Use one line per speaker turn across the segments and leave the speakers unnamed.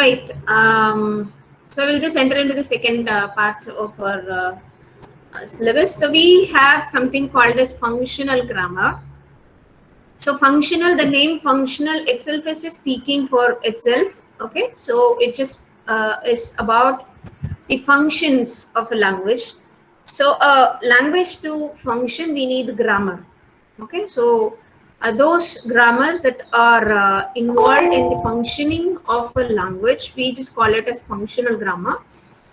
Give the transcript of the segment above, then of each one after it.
right. So we'll just enter into the second part of our syllabus. So we have something called as functional grammar. So functional, the name functional itself is just speaking for itself. Okay, so it just is about the functions of a language. So a language to function, we need grammar. Okay, so those grammars that are involved in the functioning of a language, we just call it as functional grammar.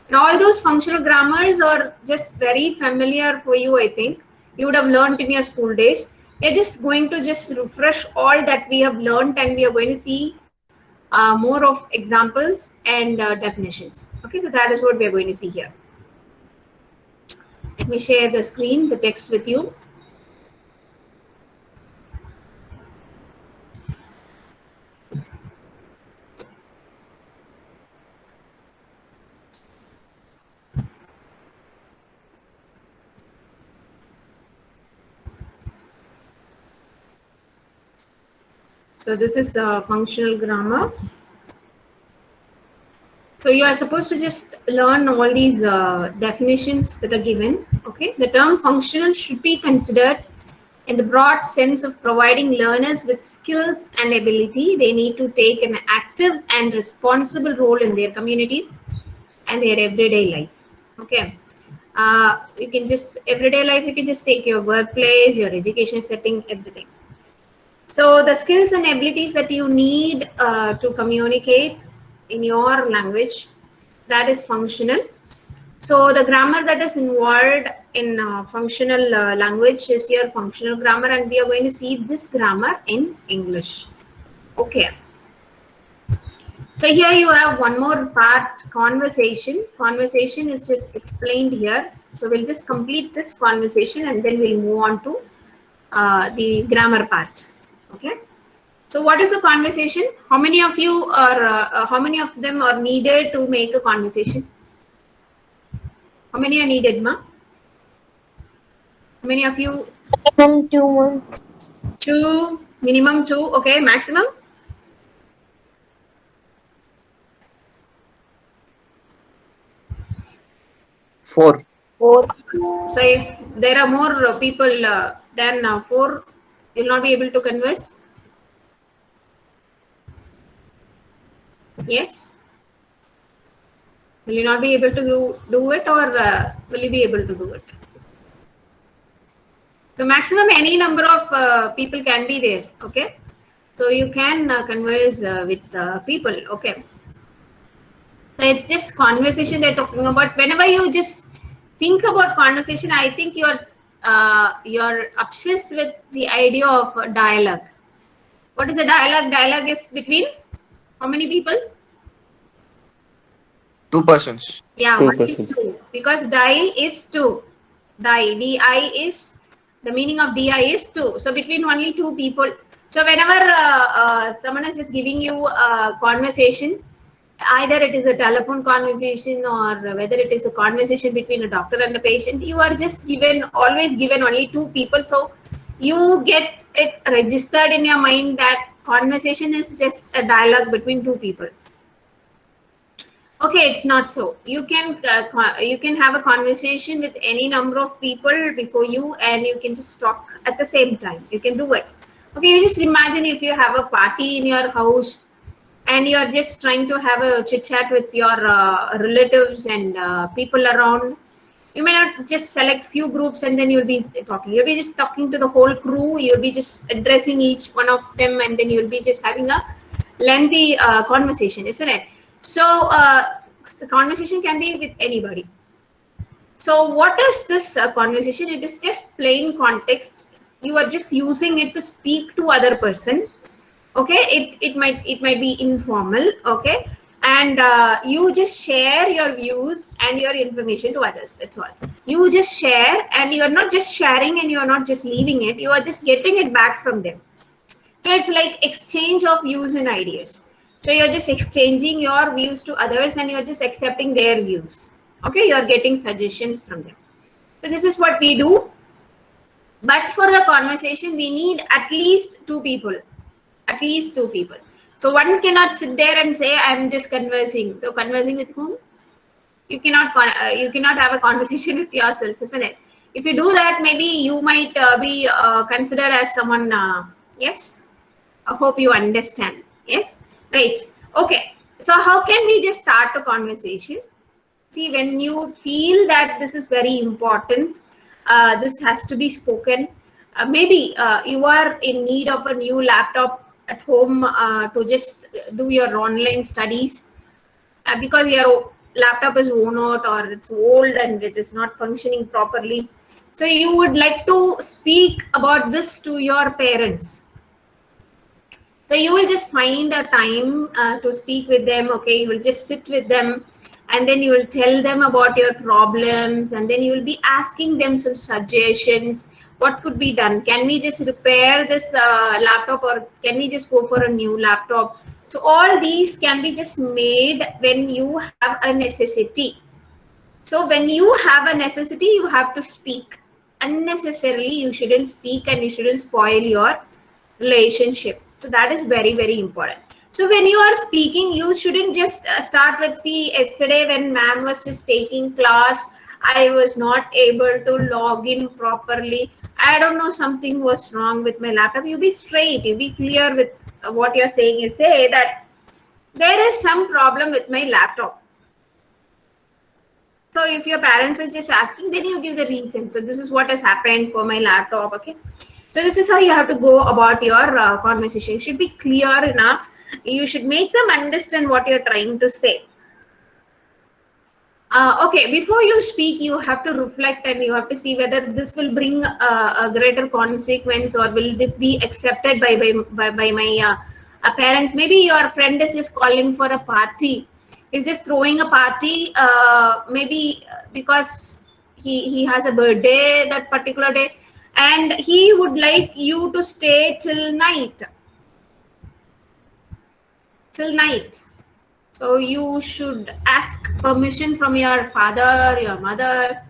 And all those functional grammars are just very familiar for you, I think. You would have learned in your school days. We're just going to just refresh all that we have learned, and we are going to see more of examples and definitions. Okay, so that is what we are going to see here. Let me share the screen, the text with you. So this is functional grammar. So you are supposed to just learn all these definitions that are given. Okay, the term functional should be considered in the broad sense of providing learners with skills and ability. They need to take an active and responsible role in their communities and their everyday life. Okay, you can just everyday life. You can just take your workplace, your education setting, everything. So the skills and abilities that you need to communicate in your language, that is functional. So the grammar that is involved in functional language is your functional grammar, and we are going to see this grammar in English. Okay. So here you have one more part, conversation. Conversation is just explained here. So we'll just complete this conversation and then we'll move on to the grammar part. Okay. So what is a conversation? How many of you are, how many of them are needed to make a conversation? How many are needed, ma? How many of you?
Minimum 2.
2, minimum 2, okay, maximum?
Four.
So if there are more people than 4, you'll not be able to converse? Yes? Will you not be able to do it, or will you be able to do it? So maximum any number of people can be there, okay? So you can converse with people, okay? So it's just conversation they're talking about. Whenever you just think about conversation, I think you're obsessed with the idea of dialogue. What is a dialogue? Dialogue is between how many people?
2 persons.
Yeah,
2
only
persons.
2. Because di is 2. Di is, the meaning of di is 2. So between only 2 people. So whenever someone is just giving you a conversation, either it is a telephone conversation or whether it is a conversation between a doctor and a patient, you are just always given only 2 people. So you get it registered in your mind that conversation is just a dialogue between 2 people. Okay, it's not so. You can have a conversation with any number of people before you, and you can just talk at the same time. You can do it. Okay, you just imagine if you have a party in your house and you're just trying to have a chit chat with your relatives and people around. You may not just select few groups and then you'll be talking. You'll be just talking to the whole crew. You'll be just addressing each one of them, and then you'll be just having a lengthy conversation, isn't it? So, so conversation can be with anybody. So what is this conversation? It is just plain context. You are just using it to speak to other person. Okay, it might be informal. Okay, and you just share your views and your information to others. That's all. You just share, and you are not just sharing and you are not just leaving it. You are just getting it back from them. So it's like exchange of views and ideas. So you're just exchanging your views to others and you're just accepting their views. Okay, you're getting suggestions from them. So this is what we do. But for a conversation, we need at least 2 people. At least 2 people. So one cannot sit there and say, I'm just conversing. So conversing with whom? You cannot have a conversation with yourself, isn't it? If you do that, maybe you might be considered as someone. Yes, I hope you understand. Yes, right. Okay. So how can we just start a conversation? See, when you feel that this is very important, this has to be spoken. Maybe you are in need of a new laptop at home to just do your online studies, because your laptop is worn out or it's old and it is not functioning properly. So you would like to speak about this to your parents. So you will just find a time to speak with them. Okay, you will just sit with them, and then you will tell them about your problems, and then you will be asking them some suggestions. What could be done? Can we just repair this laptop, or can we just go for a new laptop? So all these can be just made when you have a necessity. So when you have a necessity, you have to speak. Unnecessarily, you shouldn't speak, and you shouldn't spoil your relationship. So that is very, very important. So when you are speaking, you shouldn't just start with, see, yesterday when ma'am was just taking class, I was not able to log in properly. I don't know, something was wrong with my laptop. You be straight, you be clear with what you're saying. You say that there is some problem with my laptop. So if your parents are just asking, then you give the reason. So this is what has happened for my laptop. Okay. So this is how you have to go about your conversation. You should be clear enough. You should make them understand what you're trying to say. Okay, before you speak, you have to reflect and you have to see whether this will bring a greater consequence, or will this be accepted by my parents. Maybe your friend is just calling for a party. He's just throwing a party, maybe because he has a birthday that particular day, and he would like you to stay till night. So you should ask permission from your father, your mother.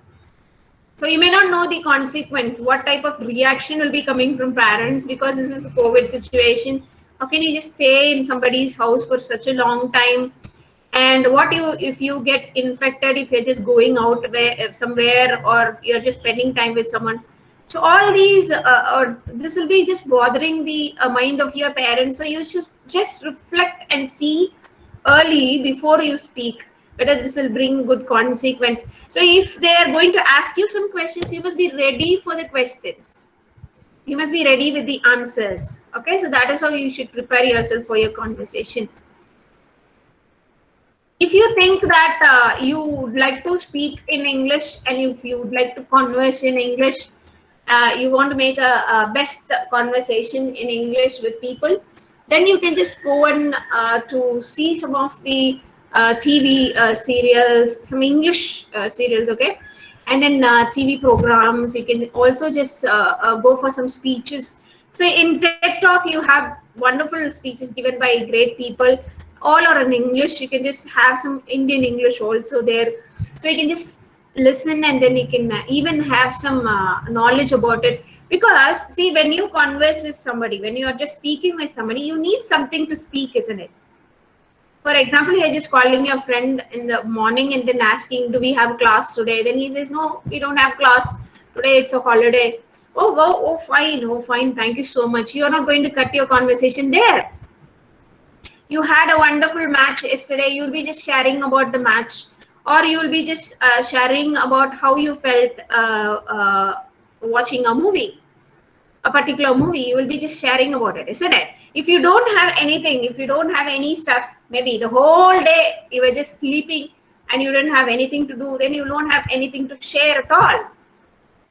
So you may not know the consequence, what type of reaction will be coming from parents, because this is a COVID situation. How can you just stay in somebody's house for such a long time? And what if you get infected, if you're just going out somewhere, or you're just spending time with someone? So all these, or this will be just bothering the mind of your parents. So you should just reflect and see early before you speak whether this will bring good consequence. So if they are going to ask you some questions, you must be ready for the questions. You must be ready with the answers. Okay, so that is how you should prepare yourself for your conversation. If you think that you would like to speak in English, and if you would like to converse in English, you want to make a best conversation in English with people, then you can just go and to see some of the TV serials, some English serials, okay? And then TV programs. You can also just go for some speeches. So in TED Talk, you have wonderful speeches given by great people. All are in English. You can just have some Indian English also there. So you can just listen, and then you can even have some knowledge about it. Because see, when you converse with somebody, when you are just speaking with somebody, you need something to speak, isn't it? For example, you're just calling your friend in the morning and then asking, do we have class today? Then he says, no, we don't have class today, it's a holiday. Oh, fine, thank you so much. You're not going to cut your conversation there. You had a wonderful match yesterday. You'll be just sharing about the match, or you'll be just sharing about how you felt watching a movie, a particular movie. You will be just sharing about it, isn't it? If you don't have anything, if you don't have any stuff, maybe the whole day you were just sleeping and you didn't have anything to do, then you don't have anything to share at all.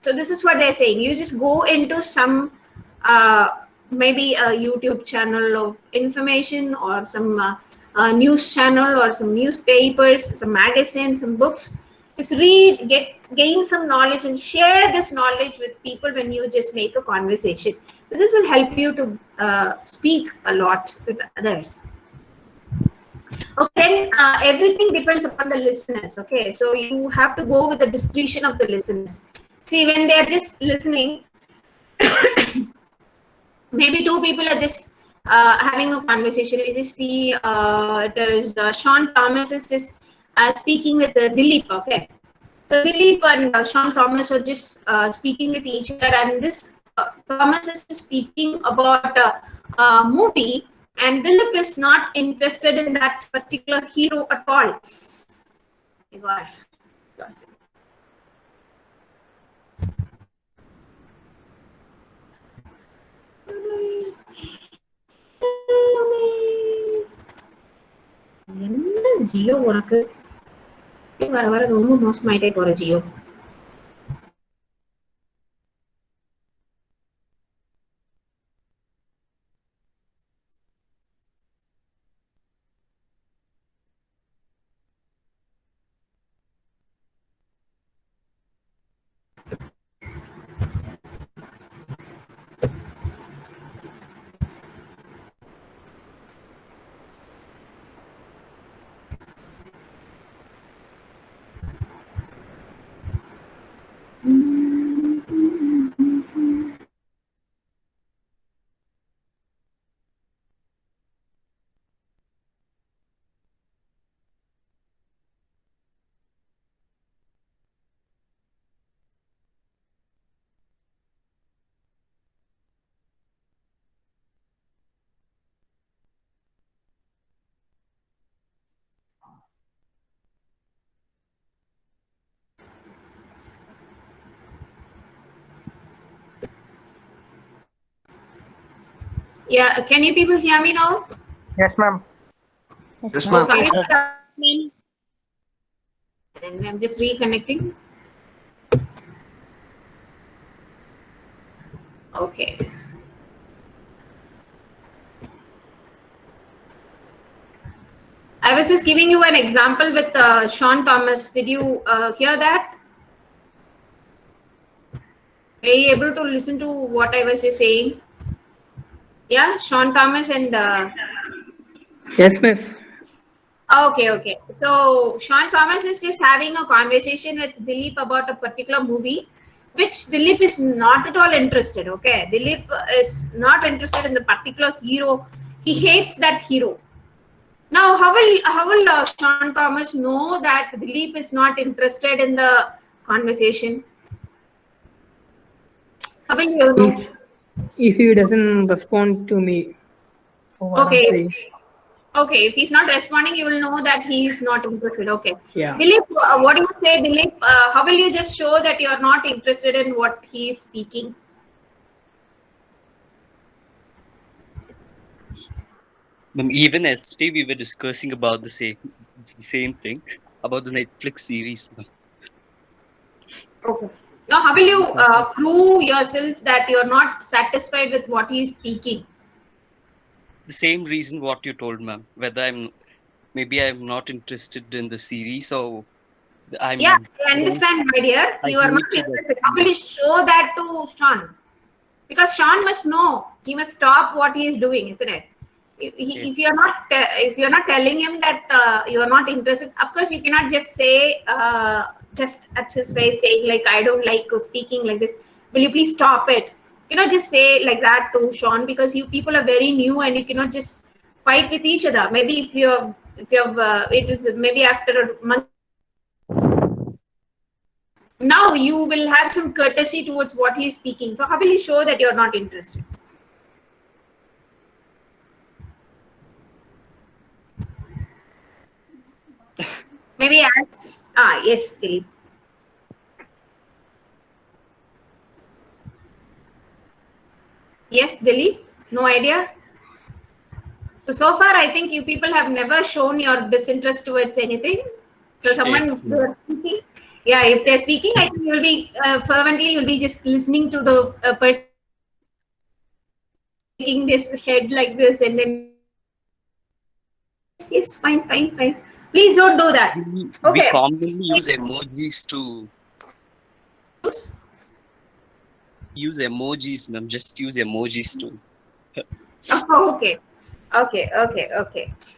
So this is what they're saying. You just go into some maybe a YouTube channel of information, or some news channel, or some newspapers, some magazines, some books. Just read, gain some knowledge, and share this knowledge with people when you just make a conversation. So this will help you to speak a lot with others. Okay, then everything depends upon the listeners. Okay, so you have to go with the discretion of the listeners. See, when they're just listening, maybe two people are just having a conversation. We just see there's Sean Thomas is just speaking with Dilip. Okay, so Dilip and Sean Thomas are just speaking with each other, and this Thomas is speaking about a movie, and Dilip is not interested in that particular hero at all. My God. என்ன ஜியோ உனக்கு வர வர ரொம்ப மோசமாயிட்டே போற Jio. Yeah, can you people hear me now?
Yes, ma'am.
Yes, ma'am.
Okay. And I'm just reconnecting. Okay. I was just giving you an example with Sean Thomas. Did you hear that? Are you able to listen to what I was just saying? Yeah, Sean Thomas and
Yes, miss.
okay. So Sean Thomas is just having a conversation with Dilip about a particular movie, which Dilip is not at all interested. Okay, Dilip is not interested in the particular hero. He hates that hero. Now, how will Sean Thomas know that Dilip is not interested in the conversation? How will you know?
If he doesn't respond to me for what I'm saying.
Okay, if he's not responding, you will know that he is not interested. Okay.
Yeah.
Dilip, what do you say, Dilip? How will you just show that you are not interested in what he is speaking?
Even yesterday we were discussing about the same thing about the Netflix series.
Okay. Now, how will you prove yourself that you are not satisfied with what he is speaking?
The same reason what you told, ma'am. Whether maybe I'm not interested in the series, so I'm.
Yeah, I understand, my dear. You are not interested. How will you show that to Sean? Because Sean must know. He must stop what he is doing, isn't it? If you're not telling him that you are not interested, of course you cannot just say just at his face saying like, I don't like speaking like this. Will you please stop it? You cannot just say like that to Sean, because you people are very new and you cannot just fight with each other. Maybe if you have it is maybe after a month. Now you will have some courtesy towards what he is speaking. So how will you show that you're not interested? Maybe ask. Yes, Dilip. Yes, Dilip. No idea. So far, I think you people have never shown your disinterest towards anything. So someone, yes. Yeah, if they're speaking, I think you'll be fervently. You'll be just listening to the person taking this head like this, and then yes, fine. Please don't do that. Okay.
We commonly use emojis to use emojis, ma'am. Just use emojis too.
Oh, okay.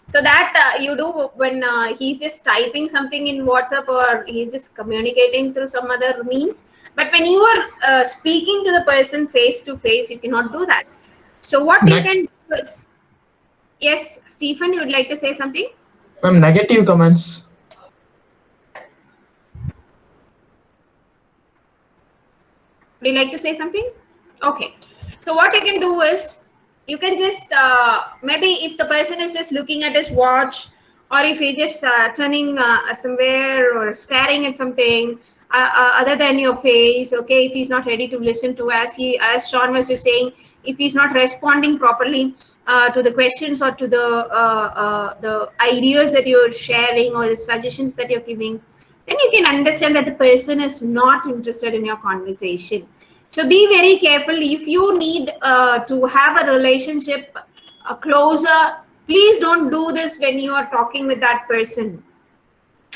So that you do when he's just typing something in WhatsApp or he's just communicating through some other means. But when you are speaking to the person face to face, you cannot do that. So what you can do is, Yes, Stephen, you would like to say something?
Ma'am, negative comments.
Would you like to say something? Okay. So what you can do is, you can just, maybe if the person is just looking at his watch, or if he's just turning somewhere or staring at something other than your face, okay, if he's not ready to listen to, as Sean was just saying, if he's not responding properly to the questions or to the ideas that you're sharing or the suggestions that you're giving, then you can understand that the person is not interested in your conversation. So be very careful. If you need to have a relationship closer, please don't do this when you are talking with that person.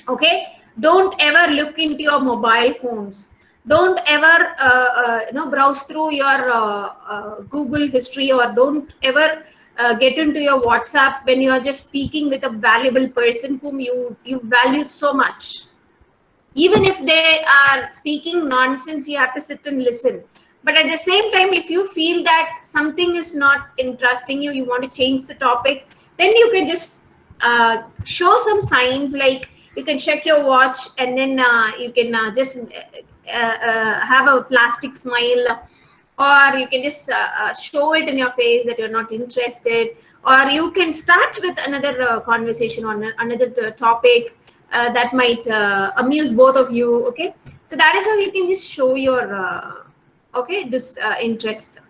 Okay, don't ever look into your mobile phones. Don't ever browse through your Google history, or don't ever get into your WhatsApp when you are just speaking with a valuable person whom you value so much. Even if they are speaking nonsense, you have to sit and listen. But at the same time, if you feel that something is not interesting you, you want to change the topic, then you can just show some signs, like you can check your watch, and then you can just have a plastic smile, or you can just show it in your face that you're not interested, or you can start with another conversation on another topic that might amuse both of you. Okay, so that is how you can just show your this interest.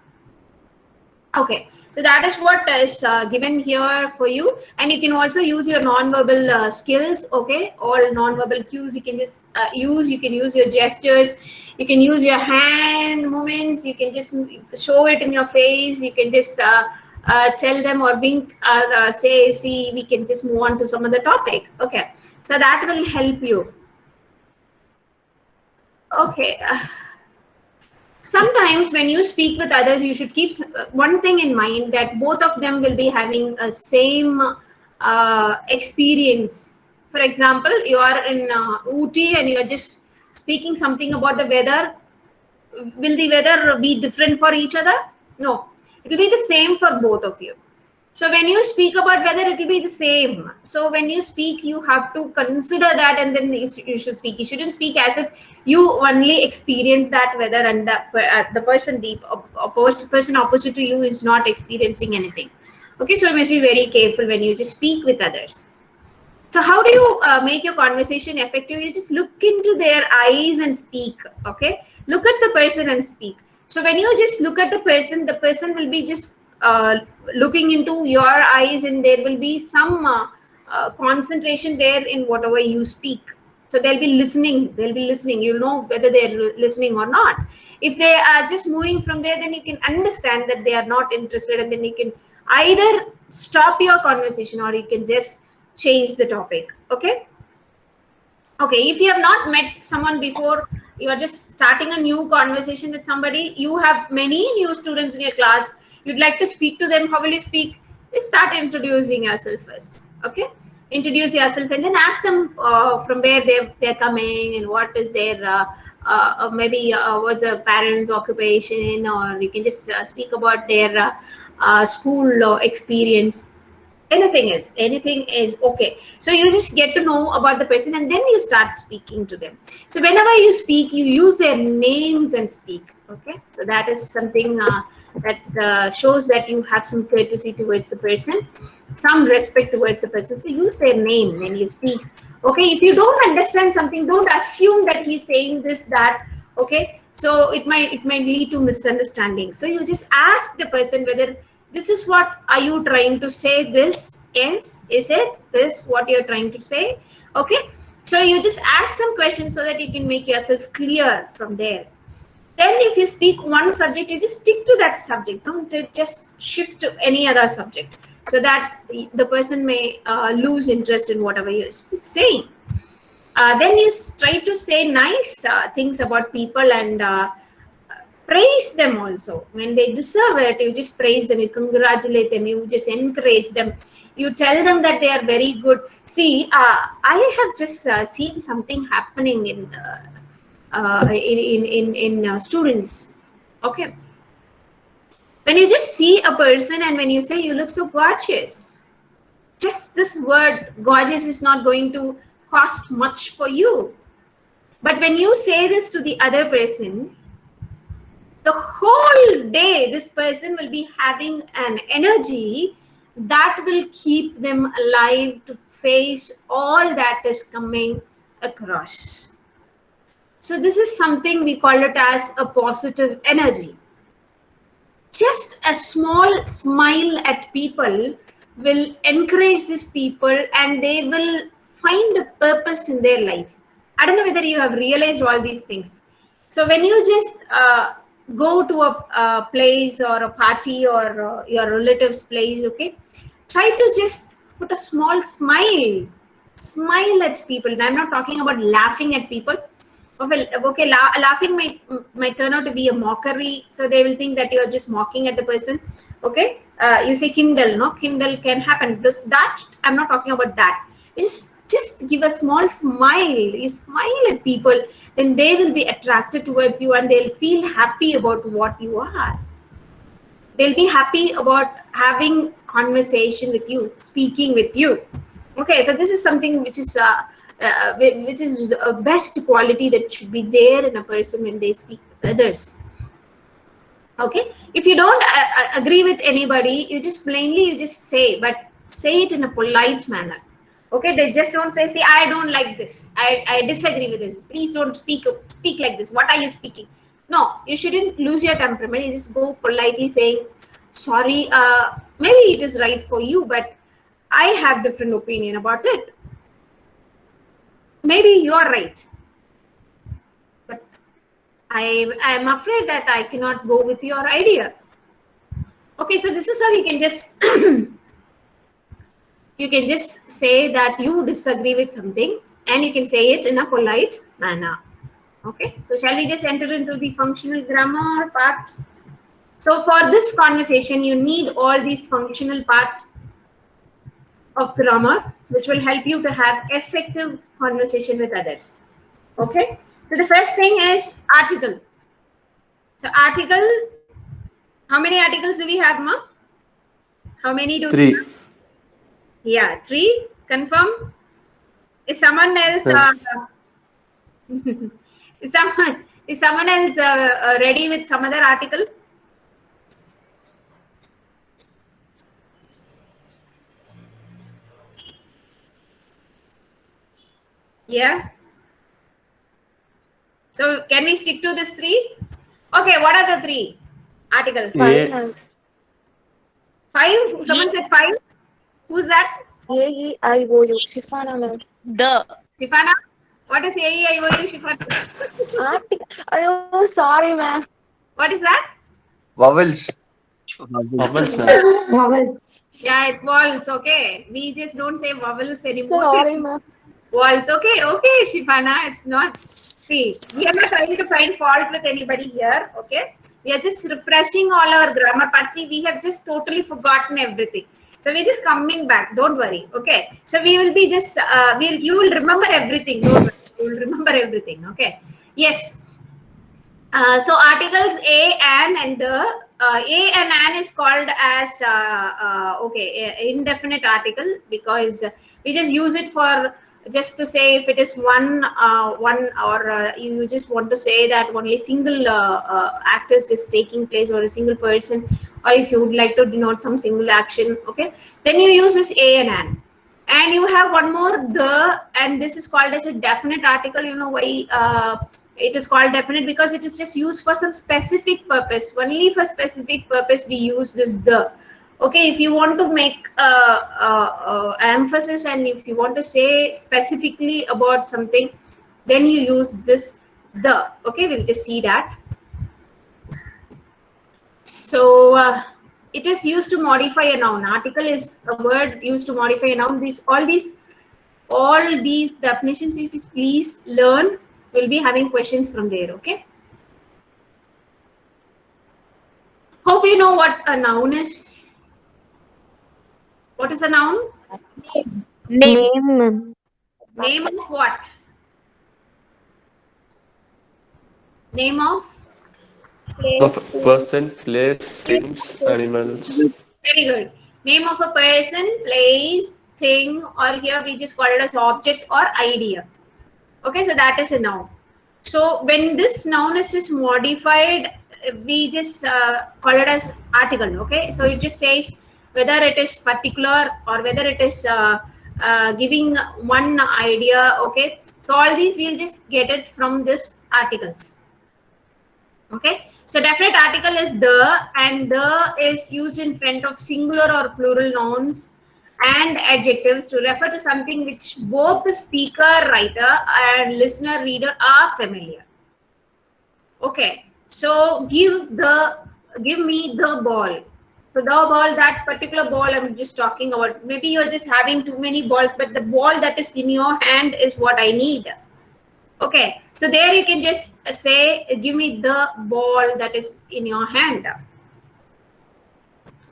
Okay, so that is what is given here for you, and you can also use your non-verbal skills. Okay, all non-verbal cues you can just use. You can use your gestures, you can use your hand movements, you can just show it in your face, you can just tell them or wink or say, see, we can just move on to some other topic. Okay, so that will help you. Okay. Sometimes when you speak with others, you should keep one thing in mind, that both of them will be having a same experience. For example, you are in Ooty and you are just speaking something about the weather. Will the weather be different for each other? No, it will be the same for both of you. So when you speak about weather, it will be the same. So when you speak, you have to consider that, and then you should speak. You shouldn't speak as if you only experience that weather, and the person opposite to you is not experiencing anything. Okay, so you must be very careful when you just speak with others. So how do you make your conversation effective? You just look into their eyes and speak. Okay, look at the person and speak. So when you just look at the person will be just looking into your eyes, and there will be some concentration there in whatever you speak. So they'll be listening. You'll know whether they're listening or not. If they are just moving from there, then you can understand that they are not interested, and then you can either stop your conversation or you can just change the topic. Okay, if you have not met someone before, you are just starting a new conversation with somebody, you have many new students in your class, you'd like to speak to them, how will you speak? Just start introducing yourself first. Okay, introduce yourself, and then ask them from where they're coming, and what is their maybe what's the parents' occupation, or you can just speak about their school experience. Anything is okay. So you just get to know about the person, and then you start speaking to them. So whenever you speak, you use their names and speak. Okay, so that is something that shows that you have some courtesy towards the person, some respect towards the person. So use their name when you speak. Okay, if you don't understand something, don't assume that he's saying this, that. Okay, so it might lead to misunderstanding. So you just ask the person whether this is what are you trying to say, this is it this what you're trying to say. Okay, so you just ask some questions so that you can make yourself clear from there. Then if you speak one subject, you just stick to that subject. Don't just shift to any other subject, so that the person may lose interest in whatever you're saying. Then you try to say nice things about people, and praise them also. When they deserve it, you just praise them, you congratulate them, you just encourage them, you tell them that they are very good. See, I have just seen something happening in students. Okay, when you just see a person and when you say, you look so gorgeous, just this word gorgeous is not going to cost much for you. But when you say this to the other person, the whole day this person will be having an energy that will keep them alive to face all that is coming across. So this is something we call it as a positive energy. Just a small smile at people will encourage these people and they will find a purpose in their life. I don't know whether you have realized all these things. So when you just go to a place or a party or your relative's place, okay, try to just put a small smile at people. And I'm not talking about laughing at people. Okay, laughing might turn out to be a mockery, so they will think that you're just mocking at the person. Okay, you say kindle, no? Kindle can happen. That I'm not talking about that. Just give a small smile. You smile at people, then they will be attracted towards you and they'll feel happy about what you are. They'll be happy about having conversation with you, speaking with you. Okay, so this is something which is a best quality that should be there in a person when they speak with others. Okay, if you don't agree with anybody, you just plainly say, but say it in a polite manner. Okay, they just don't say, see, I don't like this, I disagree with this, please don't speak like this, what are you speaking? No, you shouldn't lose your temperament. You just go politely saying, sorry, maybe it is right for you, but I have different opinion about it. Maybe you are right, but I am afraid that I cannot go with your idea. Okay, so this is how you can just you can just say that you disagree with something and you can say it in a polite manner. Okay, so shall we just enter into the functional grammar part? So for this conversation, you need all these functional part of grammar, which will help you to have effective conversation with others. Okay, so the first thing is article. So article, how many articles do we have, ma? How many do
3.
we have? Yeah, 3. Confirm. Is someone else is someone else ready with some other article? Yeah. So can we stick to this 3? Okay, what are the 3 articles?
5.
5? Someone said 5? Who's that?
AEIOU, Shifana ma'am.
Shifana? What is AEIOU, Shifana?
Oh, sorry ma'am.
What is that?
Vowels.
Vowels, ma'am.
Vowels.
Yeah, it's vowels. Okay, we just don't say vowels anymore.
Sorry ma'am.
Vowels. Okay, Shifana. It's not. See, we are not trying to find fault with anybody here. Okay, we are just refreshing all our grammar parts. See, we have just totally forgotten everything. So we're just coming back. Don't worry. Okay. So we will be just. You will remember everything. Don't worry. You will remember everything. Okay. Yes. So articles a, an, and the. A and an is called as indefinite article because we just use it for just to say if it is one or you just want to say that only single act is just taking place or a single person, or if you would like to denote some single action, okay, then you use this a and an. And you have one more, the, and this is called as a definite article. You know why it is called definite? Because it is just used for some specific purpose. Only for specific purpose we use this the. Okay, if you want to make emphasis and if you want to say specifically about something, then you use this the. Okay, we'll just see that. So it is used to modify a noun. Article is a word used to modify a noun. All these definitions you just please learn. We'll be having questions from there. Okay. Hope you know what a noun is. What is a noun?
Name.
Name of what? Name of?
Of person, place, things, animals.
Very good. Name of a person, place, thing, or here we just call it as object or idea. Okay, so that is a noun. So when this noun is just modified, we just call it as article. Okay, so it just says whether it is particular or whether it is giving one idea. Okay, so all these we'll just get it from this articles. Okay, so definite article is the, and the is used in front of singular or plural nouns and adjectives to refer to something which both the speaker, writer, and listener, reader are familiar. Okay, so give me the ball. So the ball, that particular ball I'm just talking about. Maybe you're just having too many balls, but the ball that is in your hand is what I need. Okay, so there you can just say, give me the ball that is in your hand.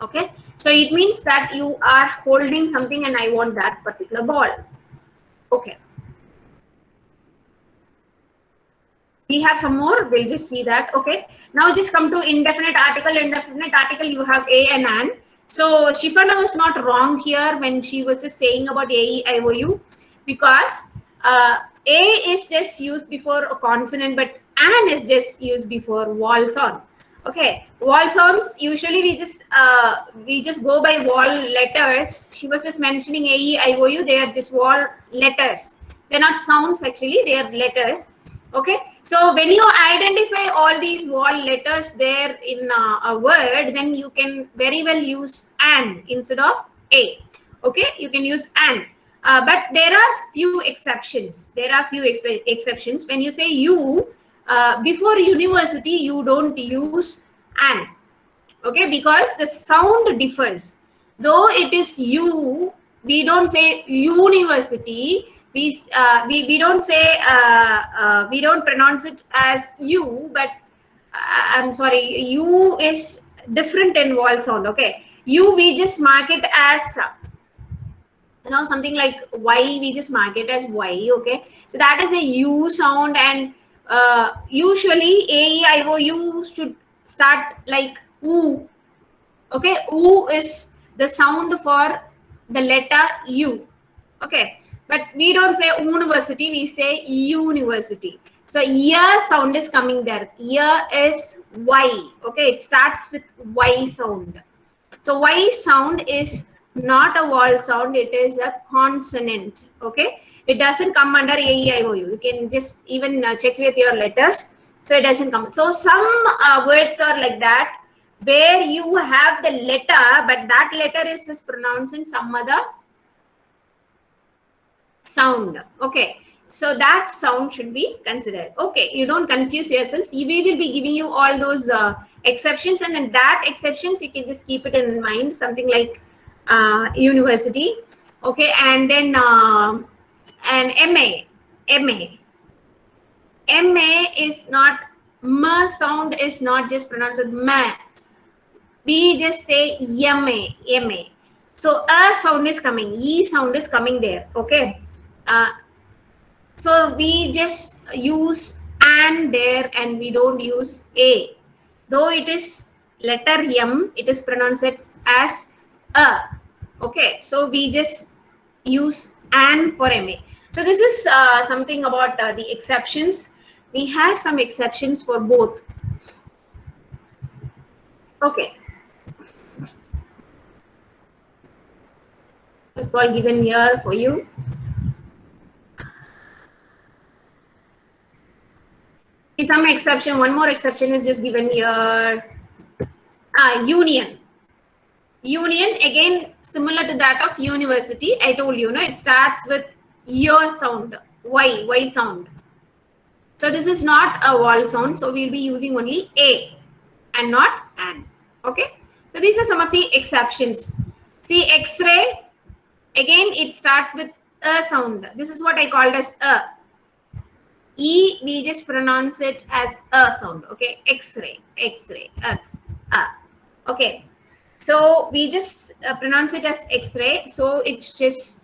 Okay, so it means that you are holding something and I want that particular ball. Okay. We have some more, we'll just see that. Okay, now just come to indefinite article. Indefinite article, you have a and an. So Shifana was not wrong here when she was just saying about A-E-I-O-U, because A is just used before a consonant, but an is just used before vowel sound. Okay, vowel sounds, usually we just go by vowel letters. She was just mentioning A-E-I-O-U, they are just vowel letters. They're not sounds actually, they are letters. Okay, so when you identify all these vowel letters there in a word, then you can very well use an instead of a. Okay, you can use an. But there are few exceptions. There are few exceptions. When you say you, before university, you don't use an. Okay, because the sound differs. Though it is you, we don't say university. We don't say we don't pronounce it as you, but I'm sorry, you is different in vowel sound. Okay, you we just mark it as something like y, we just mark it as y. Okay, so that is a u sound, and usually A-E-I-O-U should start like oo. Okay, oo is the sound for the letter u. Okay, but we don't say university, we say university. So ear sound is coming there. Ear is y. Okay, it starts with y sound. So y sound is not a vowel sound, it is a consonant. Okay, it doesn't come under A-E-I-O-U. You can just even check with your letters. So it doesn't come. So some words are like that, where you have the letter, but that letter is just pronounced in some other sound. Okay, so that sound should be considered. Okay, you don't confuse yourself. We will be giving you all those exceptions, and then that exceptions you can just keep it in mind, something like university. Okay, and then an MA is not, M sound is not just pronounced as ma. We just say MA. So a sound is coming, E sound is coming there. Okay, so we just use an there, and we don't use a. Though it is letter M, it is pronounced as a. Okay, so we just use an for MA. So this is something about the exceptions. We have some exceptions for both. Okay. It's all given here for you. Some exception, one more exception is just given here. Union. Union, again, similar to that of university. I told you, it starts with your sound, Y sound. So this is not a vowel sound, so we'll be using only a and not an. Okay, so these are some of the exceptions. See, X-ray, again, it starts with a sound. This is what I called as a. E, we just pronounce it as a sound. Okay, X-ray, X, A. Okay, so we just pronounce it as X-ray. So it's just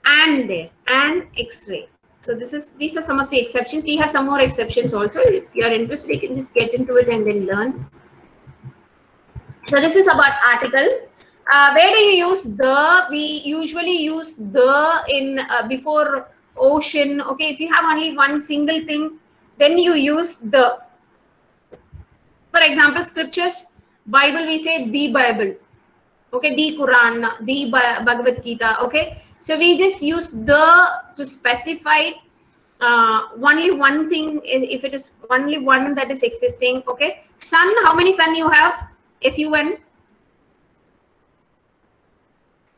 and there, and X-ray. So these are some of the exceptions. We have some more exceptions also. If you are interested, you can just get into it and then learn. So this is about article. Where do you use the? We usually use the in before ocean. Okay, if you have only one single thing, then you use the. For example, scriptures, Bible, we say the Bible. Okay, the Quran, the Bhagavad Gita. Okay, so we just use the to specify only one thing. If it is only one that is existing. Okay, sun. How many sun you have? SUN.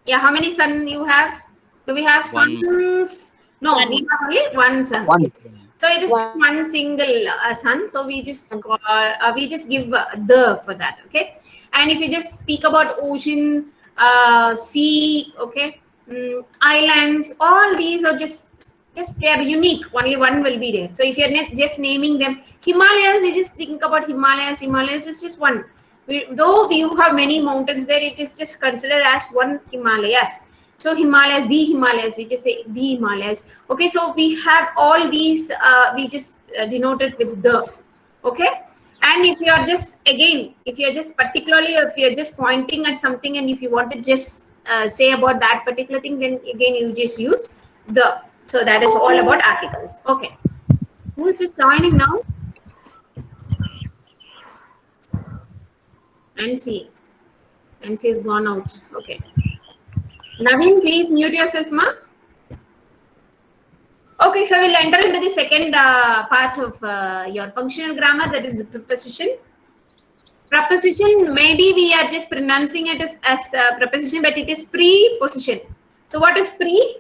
Yeah, how many sun you have? Do we have
One.
suns? No, we have only one sun.
One.
So it is one single sun. So we just give the for that. Okay. And if you just speak about ocean, sea, okay, islands, all these are just they are unique. Only one will be there. So if you're not just naming them, Himalayas, you just think about Himalayas. Himalayas is just one. Though you have many mountains there, it is just considered as one Himalayas. So Himalayas, the Himalayas, we just say the Himalayas. Okay, so we have all these, we just denote it with the. Okay, and if you are just, again, if you're just particularly, if you're just pointing at something and if you want to just say about that particular thing, then again you just use the. So that is all about articles. Okay, who is just joining now? NC has gone out. Okay. Naveen, please mute yourself, ma. Okay, so we'll enter into the second part of your functional grammar, that is the preposition. Preposition, maybe we are just pronouncing it as preposition, but it is preposition. So what is pre?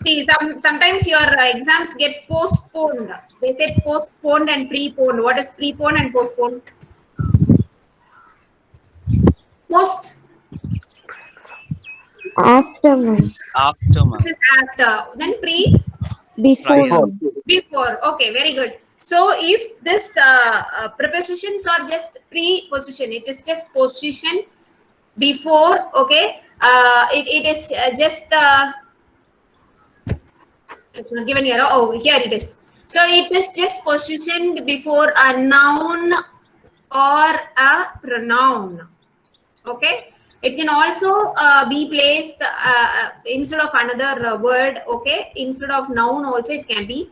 See, sometimes your exams get postponed. They say postponed and preponed. What is preponed and postponed? Post.
After month.
After, ma'am.
This is after. Then pre.
Before.
Before. Okay, very good. So if this prepositions are just preposition, it is just position before. Okay, it is just. It's not given here. Oh, here it is. So it is just positioned before a noun or a pronoun. Okay. It can also be placed instead of another word. Okay. Instead of noun also it can be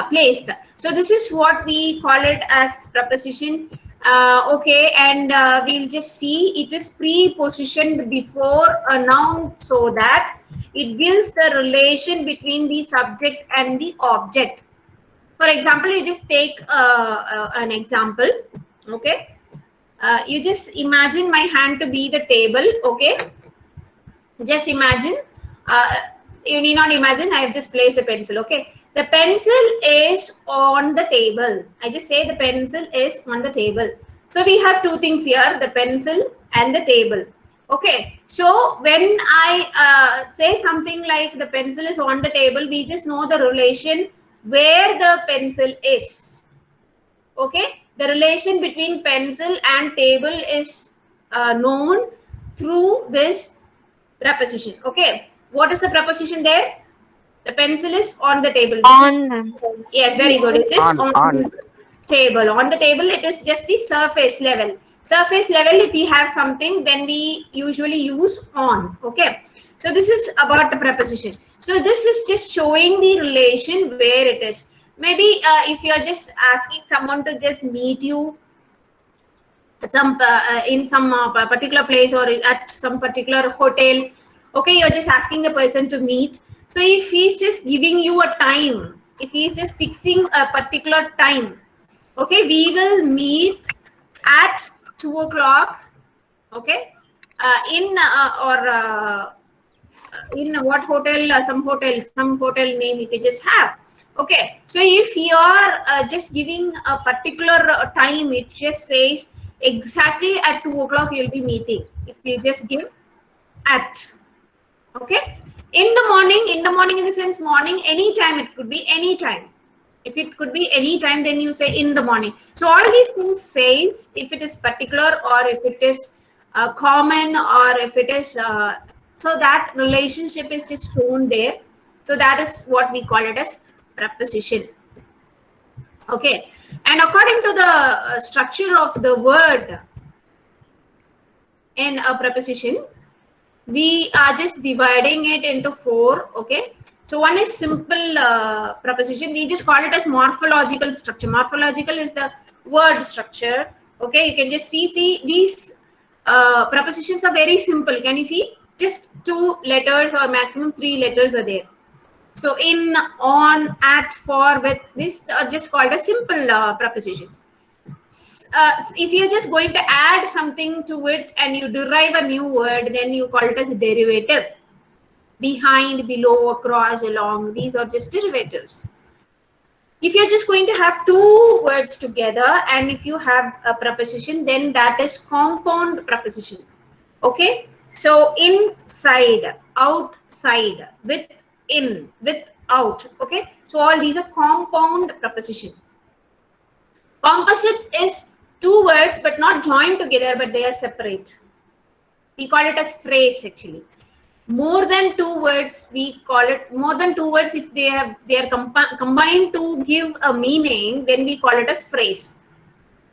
placed. So this is what we call it as preposition. Okay. And we'll just see it is prepositioned before a noun so that it gives the relation between the subject and the object. For example, you just take an example. Okay. You just imagine my hand to be the table. Okay. Just imagine. You need not imagine. I have just placed a pencil. Okay. The pencil is on the table. I just say the pencil is on the table. So we have two things here, the pencil and the table. Okay, so when I say something like the pencil is on the table, we just know the relation where the pencil is. Okay, the relation between pencil and table is known through this preposition. Okay, what is the preposition there? The pencil is on the table. Yes, very good. It is on table. On the table, it is just the surface level. Surface level, if we have something, then we usually use on. Okay. So this is about the preposition. So this is just showing the relation where it is. Maybe if you are just asking someone to just meet you at some in some particular place or at some particular hotel. Okay, you're just asking the person to meet. So if he's just giving you a time, if he's just fixing a particular time, okay, we will meet at 2 o'clock, okay, in what hotel, some hotel name you can just have. Okay, so if you are just giving a particular time, it just says exactly at 2 o'clock you'll be meeting. If you just give at, okay. In the morning in the sense morning, anytime, it could be any time. If it could be any time, then you say in the morning. So all these things says if it is particular or if it is common or if it is, so that relationship is just shown there. So that is what we call it as preposition. Okay. And according to the structure of the word, in a preposition, we are just dividing it into 4. Okay, so one is simple preposition. We just call it as morphological structure. Morphological is the word structure. Okay, you can just see these prepositions are very simple. Can you see? Just 2 letters or maximum 3 letters are there. So in, on, at, for, with, these are just called as simple prepositions. If you're just going to add something to it and you derive a new word, then you call it as a derivative. Behind, below, across, along, these are just derivatives. If you're just going to have 2 words together and if you have a preposition, then that is compound preposition. Okay, so inside, outside, within, without. Okay, so all these are compound preposition. Composite is 2 words but not joined together, but they are separate. We call it as phrase actually. More than 2 words, we call it more than 2 words. If they are combined to give a meaning, then we call it as phrase.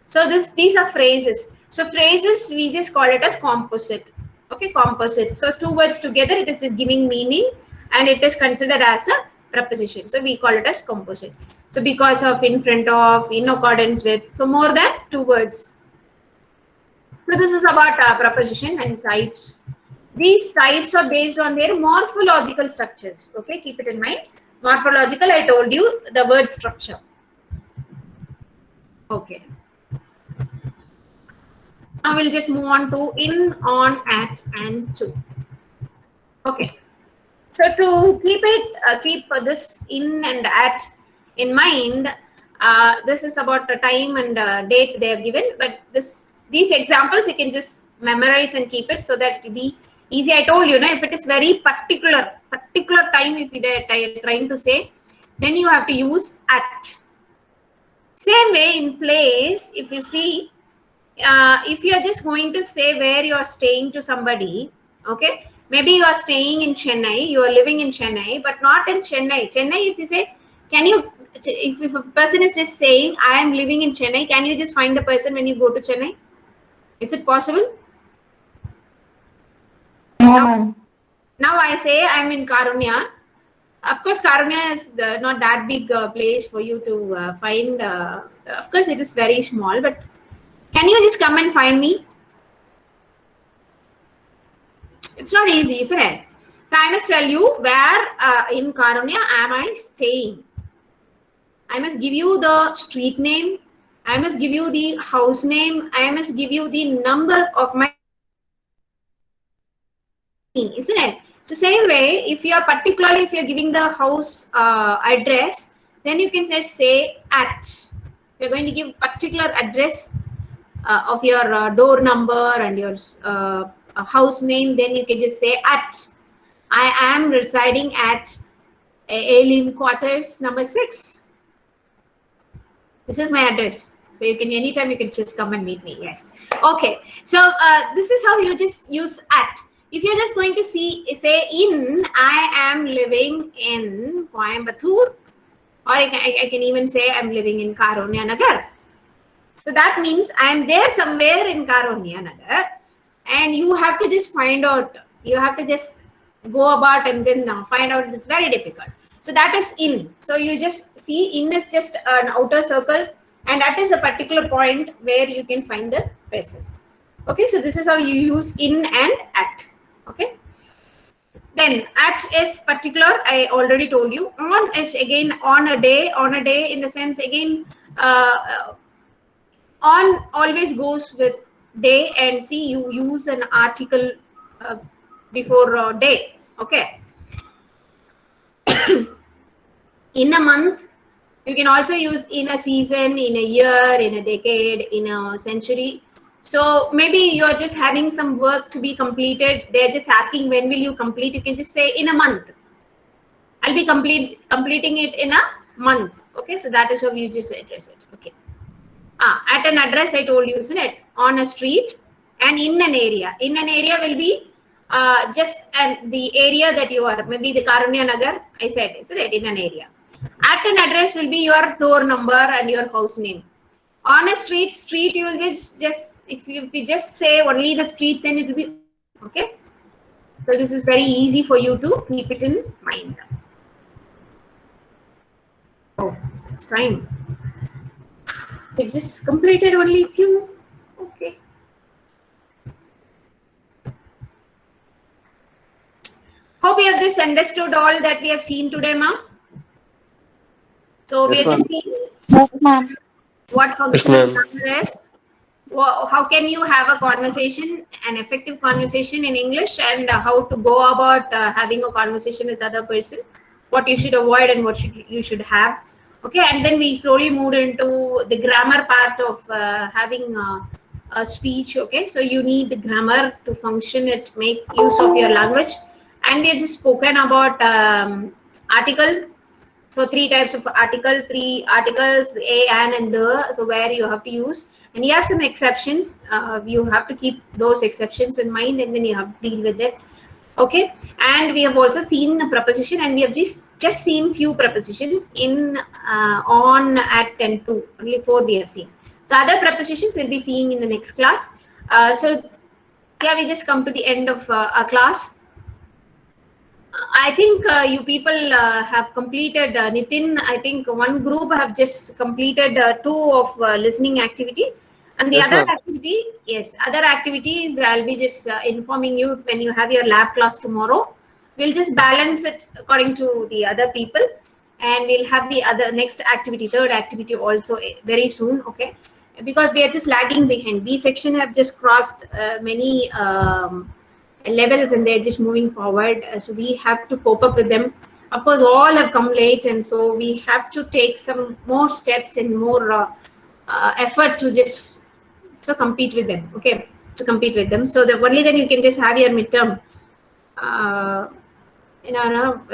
So these are phrases. So phrases, we just call it as composite. Okay, composite. So 2 words together, it is just giving meaning and it is considered as a preposition. So we call it as composite. So because of, in front of, in accordance with, so more than 2 words. So this is about preposition and types. These types are based on their morphological structures. Okay, keep it in mind. Morphological, I told you, the word structure. Okay. Now we'll just move on to in, on, at, and to. Okay. So to keep this in and at in mind, this is about the time and date they have given. But these examples you can just memorize and keep it so that it will be easy. I told you, if it is very particular time, if you are trying to say, then you have to use at. Same way in place, if you see, if you are just going to say where you are staying to somebody, okay, maybe you are staying in Chennai, you are living in Chennai, but not in Chennai. Chennai, if you say, can you, if a person is just saying, I am living in Chennai, can you just find the person when you go to Chennai? Is it possible?
No.
Now I say I'm in Karunya. Of course, Karunya is not that big place for you to find. Of course, it is very small, but can you just come and find me? It's not easy, isn't it? So I must tell you where in Karunya am I staying. I must give you the street name. I must give you the house name. I must give you the number of my, isn't it? So same way, if you are giving the house address, then you can just say at. You're going to give particular address of your door number and your house name, then you can just say at. I am residing at Alim Quarters number 6. This is my address. So you can, anytime you can just come and meet me. Yes. Okay. So this is how you just use at. If you're just going to say in, I am living in Coimbatore, or I can even say I'm living in Karunya Nagar. So that means I'm there somewhere in Karunya Nagar, and you have to just find out. You have to just go about and then find out. It's very difficult. So that is in. So you just see in is just an outer circle, and that is a particular point where you can find the person. Okay, so this is how you use in and at. Okay. Then at is particular. I already told you. On is again on a day. On a day in the sense again. On always goes with day, and see you use an article before day. Okay. In a month, you can also use in a season, in a year, in a decade, in a century. So maybe you're just having some work to be completed. They're just asking when will you complete. You can just say in a month. I'll be completing it in a month. Okay, so that is how you just address it. Okay. At an address, I told you, isn't it? On a street and in an area. In an area will be just the area that you are. Maybe the Karunya Nagar, I said, isn't it? In an area. At an address will be your door number and your house name. On a street, you will just if you just say only the street, then it will be okay. So this is very easy for you to keep it in mind. Oh, it's time. We just completed only few. Okay. Hope you have just understood all that we have seen today, ma'am. So we
Yes,
have just
ma'am.
seen
Yes, ma'am.
what
Yes,
functional
ma'am.
grammar is. How can you have a conversation, an effective conversation in English, and how to go about having a conversation with other person, what you should avoid and what you should have. Okay, and then we slowly moved into the grammar part of having a speech. Okay, so you need the grammar to function it, make use of your language, and we have just spoken about article. So 3 types of article, 3 articles, a, an, and the. So where you have to use, and you have some exceptions. You have to keep those exceptions in mind, and then you have to deal with it. Okay, and we have also seen the preposition, and we have just seen few prepositions in on, at, and to. Only 4 we have seen. So other prepositions we'll be seeing in the next class. So yeah, we just come to the end of our class. I think you people have completed, Nitin, I think one group have just completed 2 of listening activity. And the
Yes,
other
ma'am.
activity, yes, other activities, I'll be just informing you when you have your lab class tomorrow. We'll just balance it according to the other people. And we'll have the other next activity, 3rd activity also very soon, okay? Because we are just lagging behind. B section have just crossed many levels and they're just moving forward, so we have to cope up with them. Of course, all have come late, and so we have to take some more steps and more effort to just compete with them. Okay, to compete with them, so that only then you can just have your midterm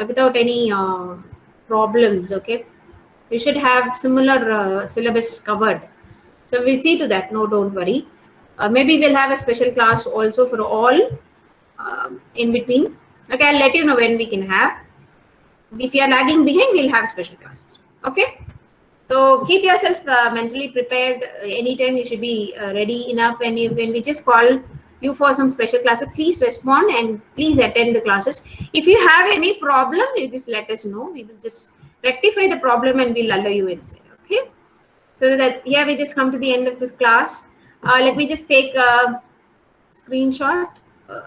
without any problems. Okay, you should have similar syllabus covered, so we'll see to that. No, don't worry. Maybe we'll have a special class also for all in between. Okay, I'll let you know when we can have. If you are lagging behind, we'll have special classes. Okay, so keep yourself mentally prepared. Anytime you should be ready enough. When we just call you for some special classes, please respond and please attend the classes. If you have any problem, you just let us know. We will just rectify the problem and we'll allow you inside. Okay, so that here we just come to the end of this class. Let me just take a screenshot.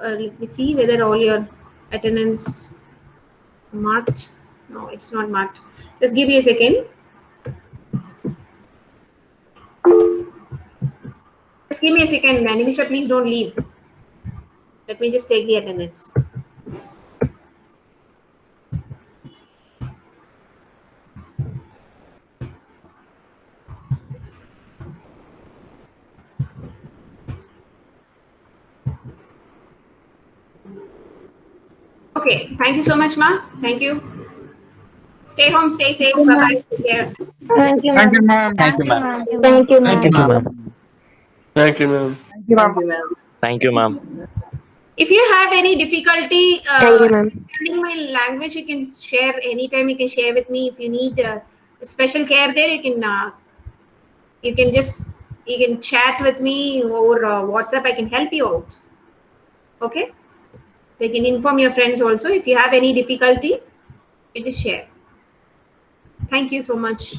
Let me see whether all your attendance marked. No, it's not marked. Just give me a second. Just give me a second, Nimisha, please don't leave. Let me just take the attendance. Okay, thank you so much, ma. Thank you. Stay home, stay safe. Bye-bye. Take care.
Thank you,
Thank you,
ma'am.
ma'am.
Thank you, ma'am.
Thank you,
Thank you,
ma'am.
ma'am.
Thank you, ma'am.
Thank you, ma'am.
If you have any difficulty
Thank you, ma'am.
understanding my language, you can share anytime. You can share with me. If you need special care there, you can chat with me over WhatsApp. I can help you out. Okay, so you can inform your friends also. If you have any difficulty, you just share. Thank you so much.